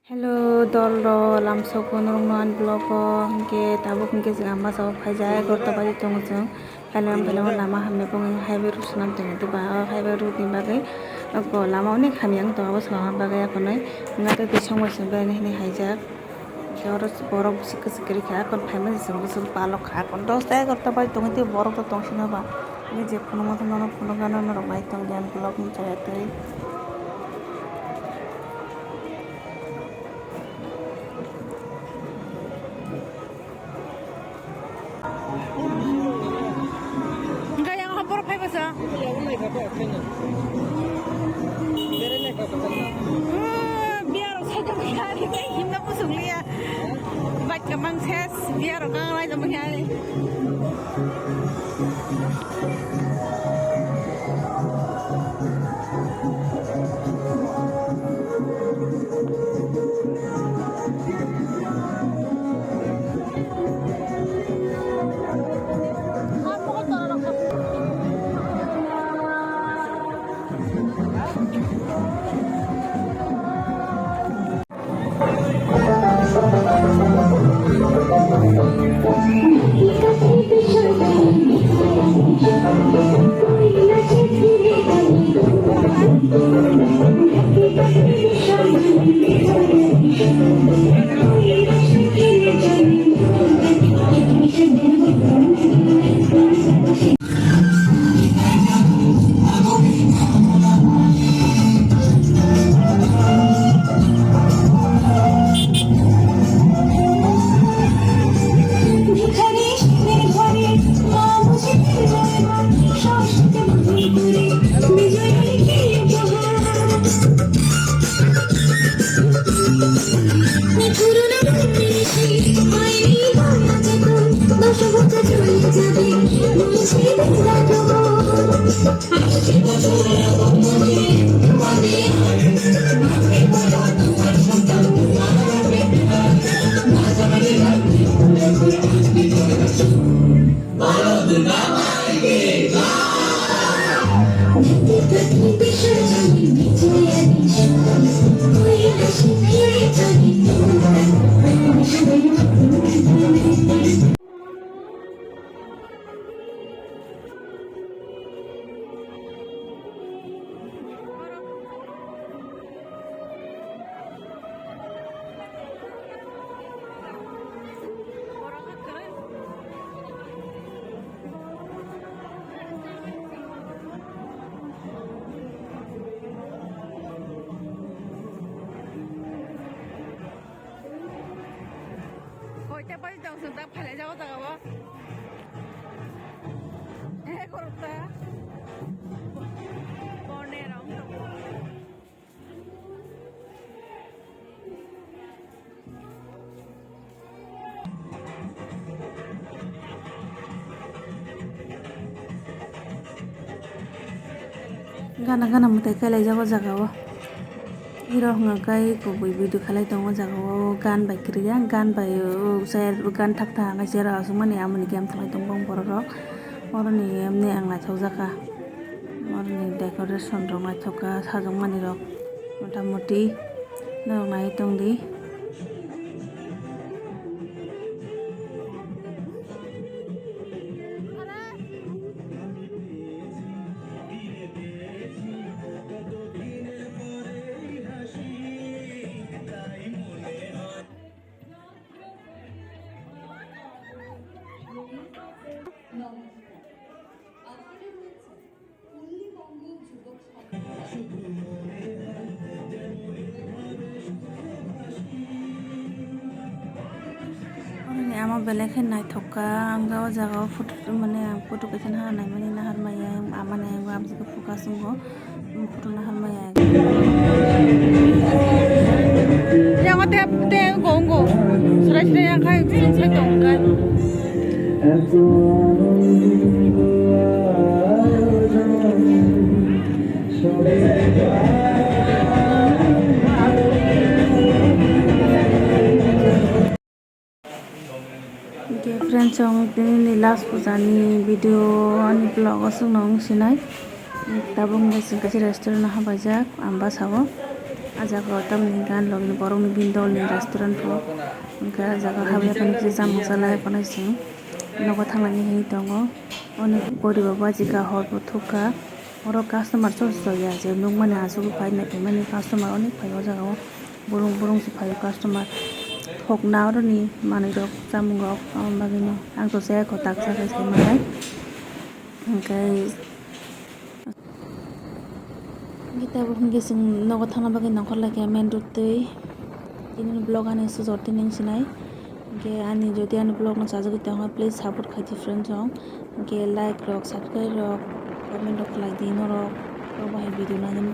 Hello, dolro lamsoko normal blog hingke tabuk hingke jeng amba sawo faijai gorta bari tongo jeng pelem lama hamne pong highway route nam tongo tu ba highway route ni bagai ko lama onek hamyang tongo abo salama bagai akonai ngate te songmo seng bai hini haijak oro borok sikka sikri kha kon phaima jeng busul palok kha kon dos tai gorta bari tongo te borok to tongsino ba ni je phono moto nono phono gana norok bai tong jan blog ni chaya tei Enggak yang hapor apa bahasa? Biar saya menghari, himna pusung liya. Baca mangses, biar orang lain menghari. Hoyte pagi jam sudah paling jauh tak apa? Korupta. Konerong. gana mutai kalai jago jagao hero ngakai ko video khalai tongo jagao gan bai kriya gan bai ser gan thak tha ngai sera asumani amani game thalai tongo borok oroni amni ang naithok jaka oroni decoration rok naithoka sajokmani rok motamuti norok nai tongdi ama belekhe naithoka anga o jaga photo mane photo kaisa ha nai mani nahar maya amane amjika focus ngo photo nahar maya Yang te gongo. Serai yang kai sai tong kai. friends ini last pujani video ani vlog asung nong sinai tabung sing kasi restaurant ha bajak amba sawo ajaga tamni gan logni borokni bindolni restaurant po hingke ah jaga habi apani jamung chalai panai chwng nogo thanglani himoi tongo onek gori bo bachika hor bo thukha oro customer so ya je nukmani asuk pai naifai customer onek pai o jaga o borong si pai customer thokna oroni manui rok chamung rok amo bagui no ang to chayakhau taksa khai sai manai hingkai gita bo hingke chwng nogo thangna bagui nongkhorla keha main road tui tini blog ani sujok tini sinai hingke ani jodi ani blog no chajagui tongo please support khai friends rok hingke like rok subscribe rok comment rok khlai di norok abo hai video nainani.